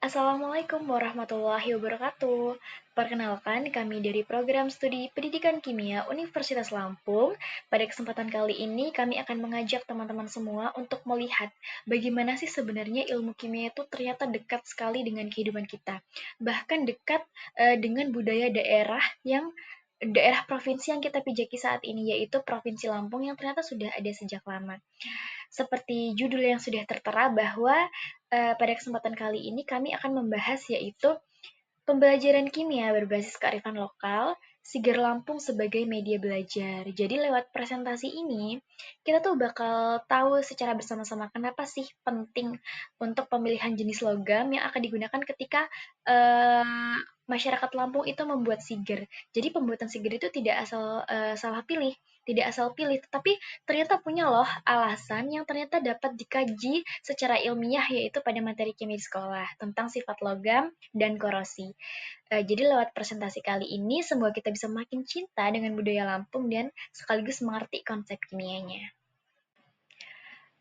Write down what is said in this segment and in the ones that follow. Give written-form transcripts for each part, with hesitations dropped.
Assalamualaikum warahmatullahi wabarakatuh. Perkenalkan, kami dari Program Studi Pendidikan Kimia Universitas Lampung. Pada kesempatan kali ini, kami akan mengajak teman-teman semua untuk melihat bagaimana sih sebenarnya ilmu kimia itu ternyata dekat sekali dengan kehidupan kita. Bahkan dekat dengan budaya daerah provinsi yang kita pijaki saat ini, yaitu Provinsi Lampung yang ternyata sudah ada sejak lama. Seperti judul yang sudah tertera bahwa pada kesempatan kali ini kami akan membahas yaitu pembelajaran kimia berbasis kearifan lokal, Siger Lampung sebagai media belajar. Jadi lewat presentasi ini, kita tuh bakal tahu secara bersama-sama kenapa sih penting untuk pemilihan jenis logam yang akan digunakan ketika masyarakat Lampung itu membuat siger. Jadi pembuatan siger itu tidak asal pilih, tetapi ternyata punya loh alasan yang ternyata dapat dikaji secara ilmiah yaitu pada materi kimia di sekolah tentang sifat logam dan korosi. Jadi lewat presentasi kali ini, semoga kita bisa makin cinta dengan budaya Lampung dan sekaligus mengerti konsep kimianya.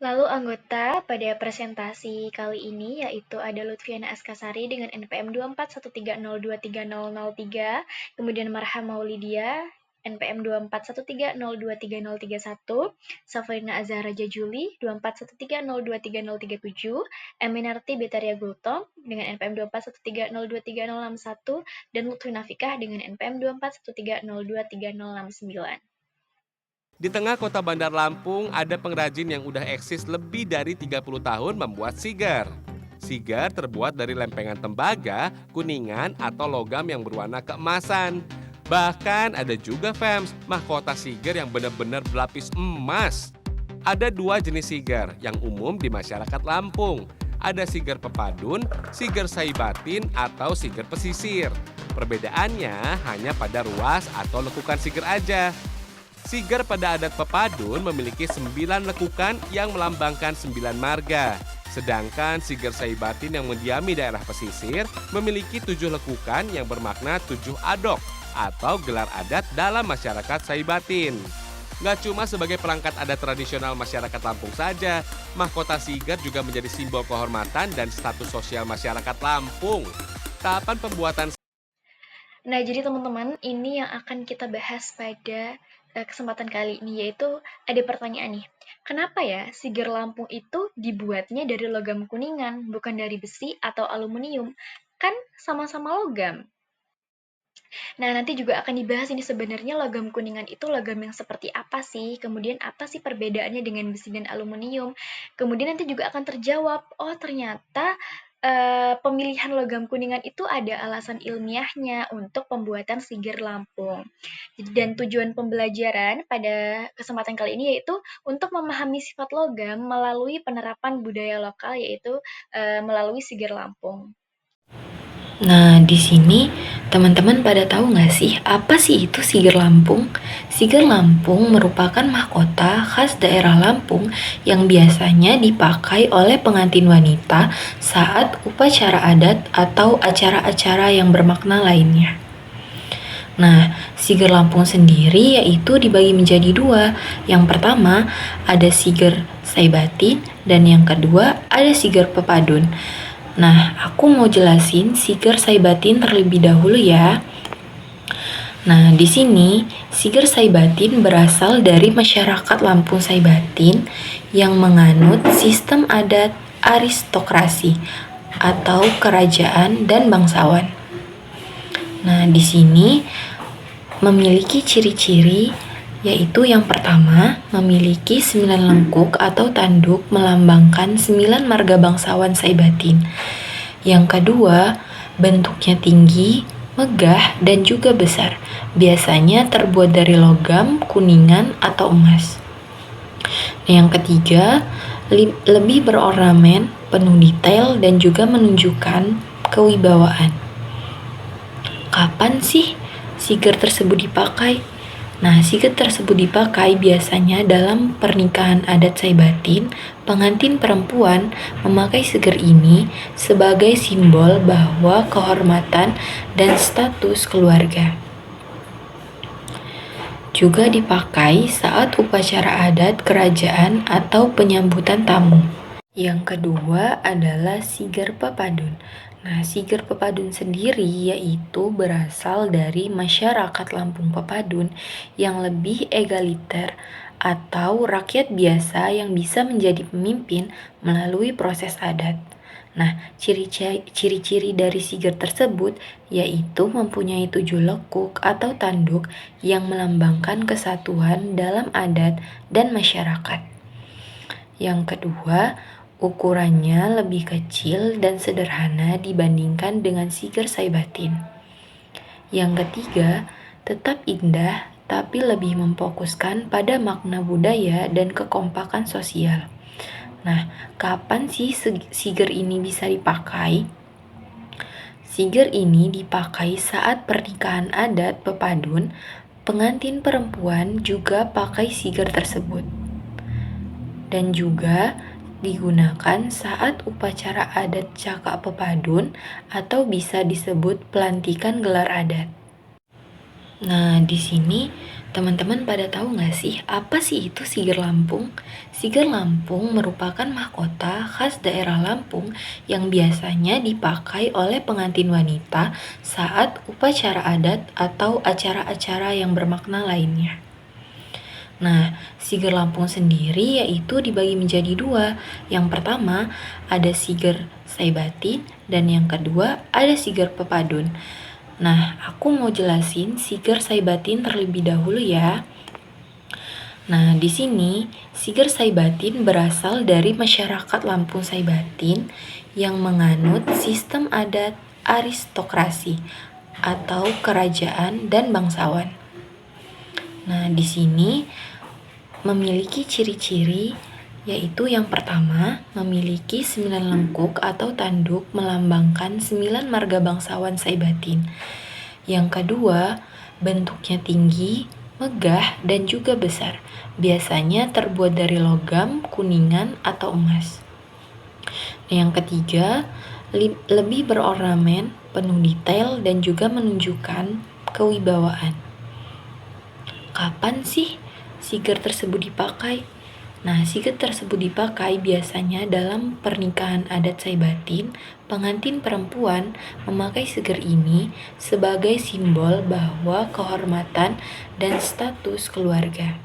Lalu anggota pada presentasi kali ini yaitu ada Lutfiana Askasari dengan NPM 24130230003, kemudian Marham Maulidia NPM 24130230031, Safrina Azhara Jajuli 24130230037, Eminarti Betaria Gultom dengan NPM 24130230061, dan Lutfi Nafikah dengan NPM 24130230069. Di tengah kota Bandar Lampung, ada pengrajin yang udah eksis lebih dari 30 tahun membuat sigar. Sigar terbuat dari lempengan tembaga, kuningan, atau logam yang berwarna keemasan. Bahkan ada juga fans mahkota sigar yang benar-benar berlapis emas. Ada dua jenis sigar yang umum di masyarakat Lampung. Ada sigar pepadun, sigar saibatin, atau sigar pesisir. Perbedaannya hanya pada ruas atau lekukan sigar aja. Sigar pada adat pepadun memiliki 9 lekukan yang melambangkan 9 marga. Sedangkan sigar saibatin yang mendiami daerah pesisir memiliki 7 lekukan yang bermakna 7 adok atau gelar adat dalam masyarakat saibatin. Gak cuma sebagai perangkat adat tradisional masyarakat Lampung saja, mahkota sigar juga menjadi simbol kehormatan dan status sosial masyarakat Lampung. Kapan pembuatan Nah, jadi teman-teman, ini yang akan kita bahas pada kesempatan kali ini, yaitu ada pertanyaan nih. Kenapa ya siger Lampung itu dibuatnya dari logam kuningan, bukan dari besi atau aluminium? Kan sama-sama logam. Nah, nanti juga akan dibahas ini sebenarnya logam kuningan itu logam yang seperti apa sih? Kemudian apa sih perbedaannya dengan besi dan aluminium? Kemudian nanti juga akan terjawab, oh ternyata pemilihan logam kuningan itu ada alasan ilmiahnya untuk pembuatan siger Lampung. Dan tujuan pembelajaran pada kesempatan kali ini yaitu untuk memahami sifat logam melalui penerapan budaya lokal yaitu melalui siger Lampung. Nah, di sini teman-teman pada tahu nggak sih apa sih itu Siger Lampung? Siger Lampung merupakan mahkota khas daerah Lampung yang biasanya dipakai oleh pengantin wanita saat upacara adat atau acara-acara yang bermakna lainnya. Nah, Siger Lampung sendiri yaitu dibagi menjadi dua. Yang pertama ada Siger Saibatin dan yang kedua ada Siger Pepadun. Nah, aku mau jelasin Siger Saibatin terlebih dahulu ya. Nah, di sini Siger Saibatin berasal dari masyarakat Lampung Saibatin yang menganut sistem adat aristokrasi atau kerajaan dan bangsawan. Nah, di sini memiliki ciri-ciri yaitu yang pertama, memiliki 9 lengkuk atau tanduk melambangkan 9 marga bangsawan Saibatin. Yang kedua, bentuknya tinggi, megah, dan juga besar. Biasanya terbuat dari logam, kuningan, atau emas. Yang ketiga, lebih berornamen, penuh detail, dan juga menunjukkan kewibawaan. Kapan sih siger tersebut dipakai? Nah, siger tersebut dipakai biasanya dalam pernikahan adat Saibatin. Pengantin perempuan memakai siger ini sebagai simbol bahwa kehormatan dan status keluarga. Juga dipakai saat upacara adat kerajaan atau penyambutan tamu. Yang kedua adalah siger pepadun. Nah, siger pepadun sendiri yaitu berasal dari masyarakat Lampung Pepadun yang lebih egaliter atau rakyat biasa yang bisa menjadi pemimpin melalui proses adat. Nah, ciri-ciri dari siger tersebut yaitu mempunyai 7 lekuk atau tanduk yang melambangkan kesatuan dalam adat dan masyarakat. Yang kedua, ukurannya lebih kecil dan sederhana dibandingkan dengan siger Saibatin. Yang ketiga, tetap indah tapi lebih memfokuskan pada makna budaya dan kekompakan sosial. Nah, kapan sih siger ini bisa dipakai? Siger ini dipakai saat pernikahan adat pepadun, pengantin perempuan juga pakai siger tersebut. Dan juga digunakan saat upacara adat Caka Pepadun atau bisa disebut pelantikan gelar adat. Nah, di sini teman-teman pada tahu nggak sih apa sih itu siger Lampung? Siger Lampung merupakan mahkota khas daerah Lampung yang biasanya dipakai oleh pengantin wanita saat upacara adat atau acara-acara yang bermakna lainnya. Nah, siger Lampung sendiri yaitu dibagi menjadi dua. Yang pertama ada siger Saibatin dan yang kedua ada siger Pepadun. Nah, aku mau jelasin siger Saibatin terlebih dahulu ya. Nah, di sini siger Saibatin berasal dari masyarakat Lampung Saibatin yang menganut sistem adat aristokrasi atau kerajaan dan bangsawan. Nah, di sini memiliki ciri-ciri yaitu yang pertama memiliki 9 lengkuk atau tanduk melambangkan 9 marga bangsawan Saibatin. Yang kedua, bentuknya tinggi, megah, dan juga besar. Biasanya terbuat dari logam, kuningan, atau emas. Yang ketiga, lebih berornamen, penuh detail, dan juga menunjukkan kewibawaan. Kapan sih siger tersebut dipakai? Nah, siger tersebut dipakai biasanya dalam pernikahan adat Saibatin. Pengantin perempuan memakai siger ini sebagai simbol bahwa kehormatan dan status keluarga.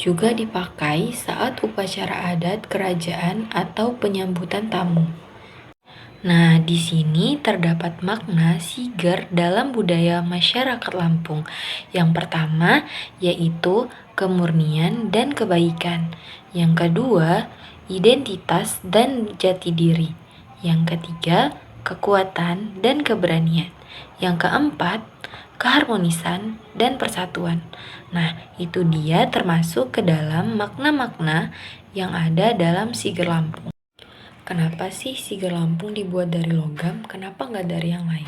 Juga dipakai saat upacara adat kerajaan atau penyambutan tamu. Nah, di sini terdapat makna siger dalam budaya masyarakat Lampung. Yang pertama yaitu kemurnian dan kebaikan. Yang kedua, identitas dan jati diri. Yang ketiga, kekuatan dan keberanian. Yang keempat, keharmonisan dan persatuan. Nah, itu dia termasuk ke dalam makna-makna yang ada dalam siger Lampung. Kenapa sih siger Lampung dibuat dari logam? Kenapa nggak dari yang lain?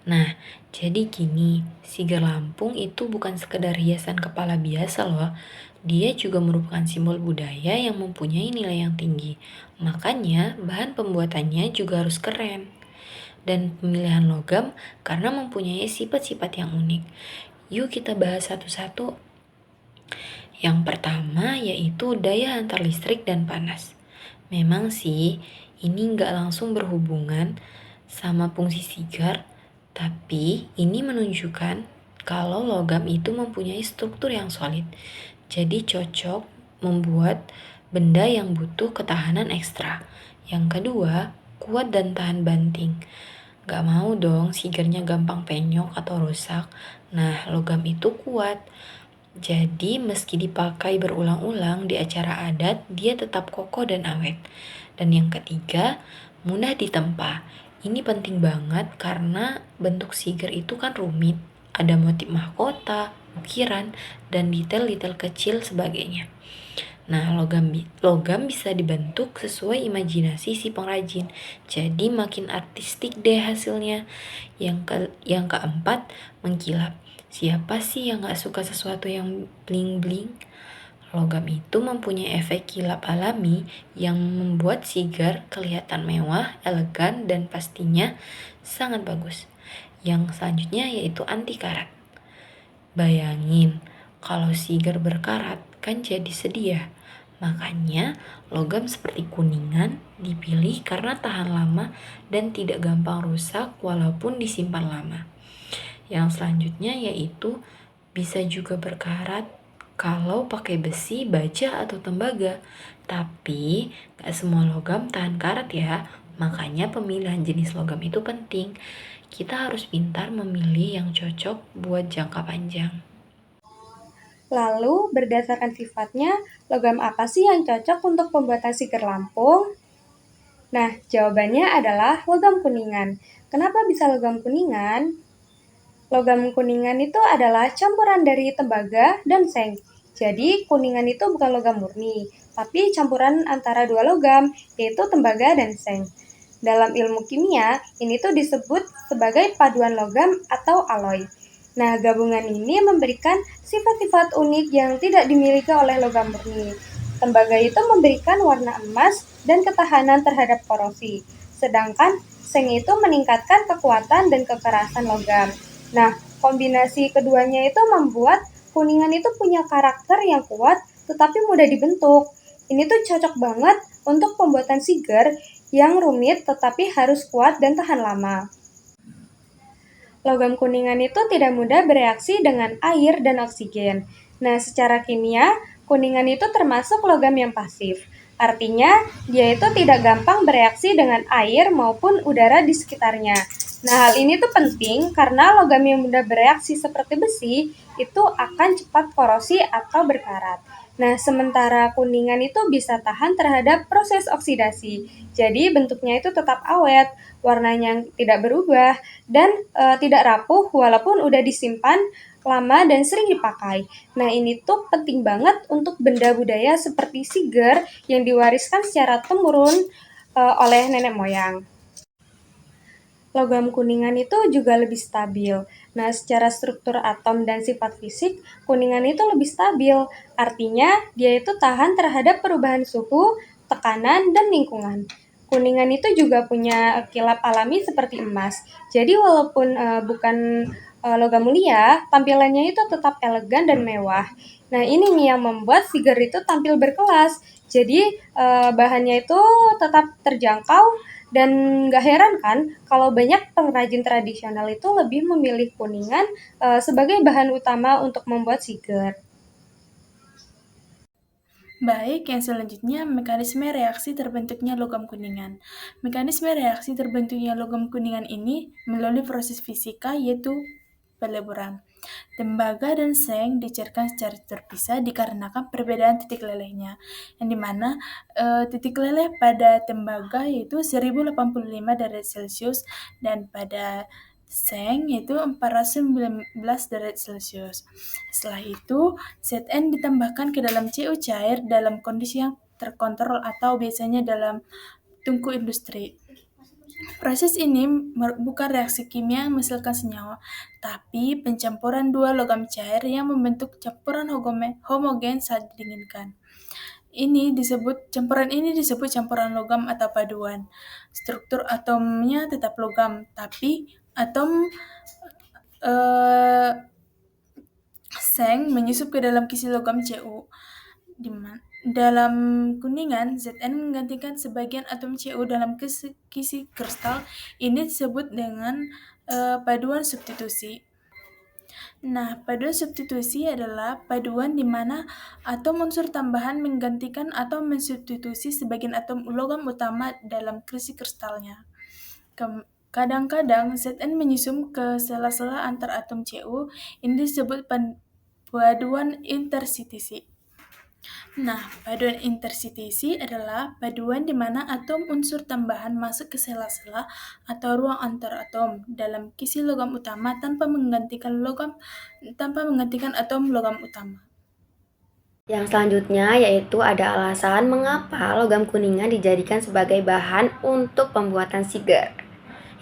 Nah, jadi gini, siger Lampung itu bukan sekedar hiasan kepala biasa loh. Dia juga merupakan simbol budaya yang mempunyai nilai yang tinggi. Makanya, bahan pembuatannya juga harus keren. Dan pemilihan logam karena mempunyai sifat-sifat yang unik. Yuk kita bahas satu-satu. Yang pertama yaitu daya hantar listrik dan panas. Memang sih, ini nggak langsung berhubungan sama fungsi siger, tapi ini menunjukkan kalau logam itu mempunyai struktur yang solid. Jadi cocok membuat benda yang butuh ketahanan ekstra. Yang kedua, kuat dan tahan banting. Nggak mau dong sigernya gampang penyok atau rusak. Nah, logam itu kuat. Jadi meski dipakai berulang-ulang di acara adat, dia tetap kokoh dan awet. Dan yang ketiga, mudah ditempa. Ini penting banget karena bentuk siger itu kan rumit. Ada motif mahkota, ukiran, dan detail-detail kecil sebagainya. Nah, logam bisa dibentuk sesuai imajinasi si pengrajin. Jadi makin artistik deh hasilnya. Yang keempat, mengkilap. Siapa sih yang gak suka sesuatu yang bling-bling? Logam itu mempunyai efek kilap alami yang membuat siger kelihatan mewah, elegan, dan pastinya sangat bagus. Yang selanjutnya yaitu anti karat. Bayangin, kalau siger berkarat kan jadi sedih ya. Makanya, logam seperti kuningan dipilih karena tahan lama dan tidak gampang rusak walaupun disimpan lama. Yang selanjutnya yaitu bisa juga berkarat kalau pakai besi, baja, atau tembaga. Tapi, gak semua logam tahan karat ya. Makanya pemilihan jenis logam itu penting. Kita harus pintar memilih yang cocok buat jangka panjang. Lalu, berdasarkan sifatnya, logam apa sih yang cocok untuk pembuatan siger Lampung? Nah, jawabannya adalah logam kuningan. Kenapa bisa logam kuningan? Logam kuningan itu adalah campuran dari tembaga dan seng. Jadi, kuningan itu bukan logam murni, tapi campuran antara dua logam, yaitu tembaga dan seng. Dalam ilmu kimia, ini tuh disebut sebagai paduan logam atau alloy. Nah, gabungan ini memberikan sifat-sifat unik yang tidak dimiliki oleh logam murni. Tembaga itu memberikan warna emas dan ketahanan terhadap korosi, sedangkan seng itu meningkatkan kekuatan dan kekerasan logam. Nah, kombinasi keduanya itu membuat kuningan itu punya karakter yang kuat tetapi mudah dibentuk. Ini tuh cocok banget untuk pembuatan siger yang rumit tetapi harus kuat dan tahan lama. Logam kuningan itu tidak mudah bereaksi dengan air dan oksigen. Nah, secara kimia, kuningan itu termasuk logam yang pasif. Artinya, dia itu tidak gampang bereaksi dengan air maupun udara di sekitarnya. Nah, hal ini tuh penting karena logam yang mudah bereaksi seperti besi itu akan cepat korosi atau berkarat. Nah, sementara kuningan itu bisa tahan terhadap proses oksidasi. Jadi, bentuknya itu tetap awet, warnanya tidak berubah, dan tidak rapuh walaupun udah disimpan lama dan sering dipakai. Nah, ini tuh penting banget untuk benda budaya seperti siger yang diwariskan secara temurun oleh nenek moyang. Logam kuningan itu juga lebih stabil. Nah, secara struktur atom dan sifat fisik, kuningan itu lebih stabil. Artinya, dia itu tahan terhadap perubahan suhu, tekanan, dan lingkungan. Kuningan itu juga punya kilap alami seperti emas. Jadi, walaupun bukan logam mulia, tampilannya itu tetap elegan dan mewah. Nah, ini nih yang membuat siger itu tampil berkelas. Jadi, bahannya itu tetap terjangkau, dan gak heran kan kalau banyak pengrajin tradisional itu lebih memilih kuningan sebagai bahan utama untuk membuat siger. Baik, yang selanjutnya mekanisme reaksi terbentuknya logam kuningan. Mekanisme reaksi terbentuknya logam kuningan ini melalui proses fisika yaitu peleburan. Tembaga dan seng dicairkan secara terpisah dikarenakan perbedaan titik lelehnya, yang dimana titik leleh pada tembaga yaitu 1085 derajat Celcius dan pada seng yaitu 419 derajat Celcius. Setelah itu, Zn ditambahkan ke dalam Cu cair dalam kondisi yang terkontrol atau biasanya dalam tungku industri. Proses ini bukan reaksi kimia yang menghasilkan senyawa, tapi pencampuran dua logam cair yang membentuk campuran homogen saat didinginkan. Campuran ini disebut campuran logam atau paduan. Struktur atomnya tetap logam, tapi atom seng menyusup ke dalam kisi logam Cu. Dalam kuningan, Zn menggantikan sebagian atom Cu dalam kisi kristal. Ini disebut dengan paduan substitusi. Nah, paduan substitusi adalah paduan di mana atom unsur tambahan menggantikan atau mensubstitusi sebagian atom logam utama dalam kisi kristalnya. Kadang-kadang Zn menyusup ke sela-sela antar atom Cu. Ini disebut paduan intersitisi. Nah, paduan intersitisi adalah paduan di mana atom unsur tambahan masuk ke sela-sela atau ruang antar atom dalam kisi logam utama tanpa menggantikan atom logam utama. Yang selanjutnya yaitu ada alasan mengapa logam kuningan dijadikan sebagai bahan untuk pembuatan siger.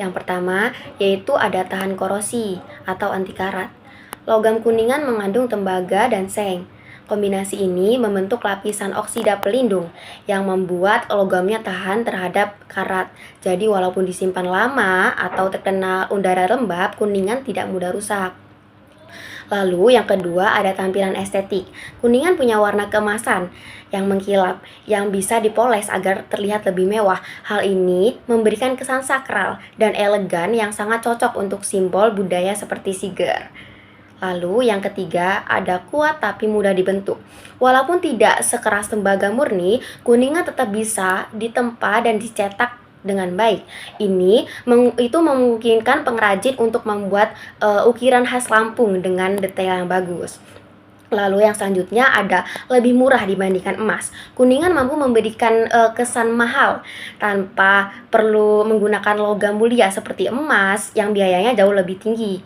Yang pertama yaitu ada tahan korosi atau anti karat. Logam kuningan mengandung tembaga dan seng. Kombinasi ini membentuk lapisan oksida pelindung yang membuat logamnya tahan terhadap karat. Jadi walaupun disimpan lama atau terkena udara lembab, kuningan tidak mudah rusak. Lalu yang kedua ada tampilan estetik. Kuningan punya warna keemasan yang mengkilap, yang bisa dipoles agar terlihat lebih mewah. Hal ini memberikan kesan sakral dan elegan yang sangat cocok untuk simbol budaya seperti Siger. Lalu yang ketiga ada kuat tapi mudah dibentuk. Walaupun tidak sekeras tembaga murni, kuningan tetap bisa ditempa dan dicetak dengan baik. Itu memungkinkan pengrajin untuk membuat ukiran khas Lampung dengan detail yang bagus. Lalu yang selanjutnya ada lebih murah dibandingkan emas. Kuningan mampu memberikan kesan mahal tanpa perlu menggunakan logam mulia seperti emas yang biayanya jauh lebih tinggi.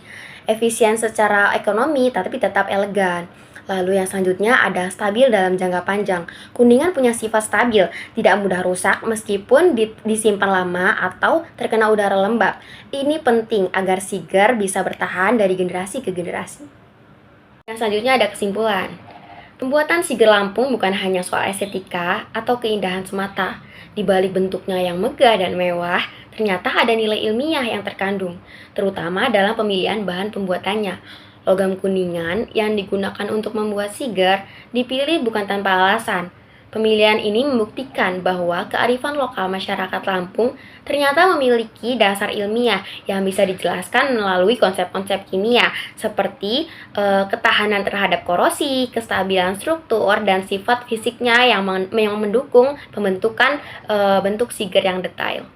Efisien secara ekonomi tapi tetap elegan. Lalu yang selanjutnya ada stabil dalam jangka panjang. Kuningan punya sifat stabil, tidak mudah rusak meskipun disimpan lama atau terkena udara lembab. Ini penting agar Siger bisa bertahan dari generasi ke generasi. Yang selanjutnya ada kesimpulan. Pembuatan Siger Lampung bukan hanya soal estetika atau keindahan semata. Di balik bentuknya yang megah dan mewah, ternyata ada nilai ilmiah yang terkandung, terutama dalam pemilihan bahan pembuatannya. Logam kuningan yang digunakan untuk membuat Siger dipilih bukan tanpa alasan. Pemilihan ini membuktikan bahwa kearifan lokal masyarakat Lampung ternyata memiliki dasar ilmiah yang bisa dijelaskan melalui konsep-konsep kimia seperti ketahanan terhadap korosi, kestabilan struktur, dan sifat fisiknya yang mendukung pembentukan bentuk Siger yang detail.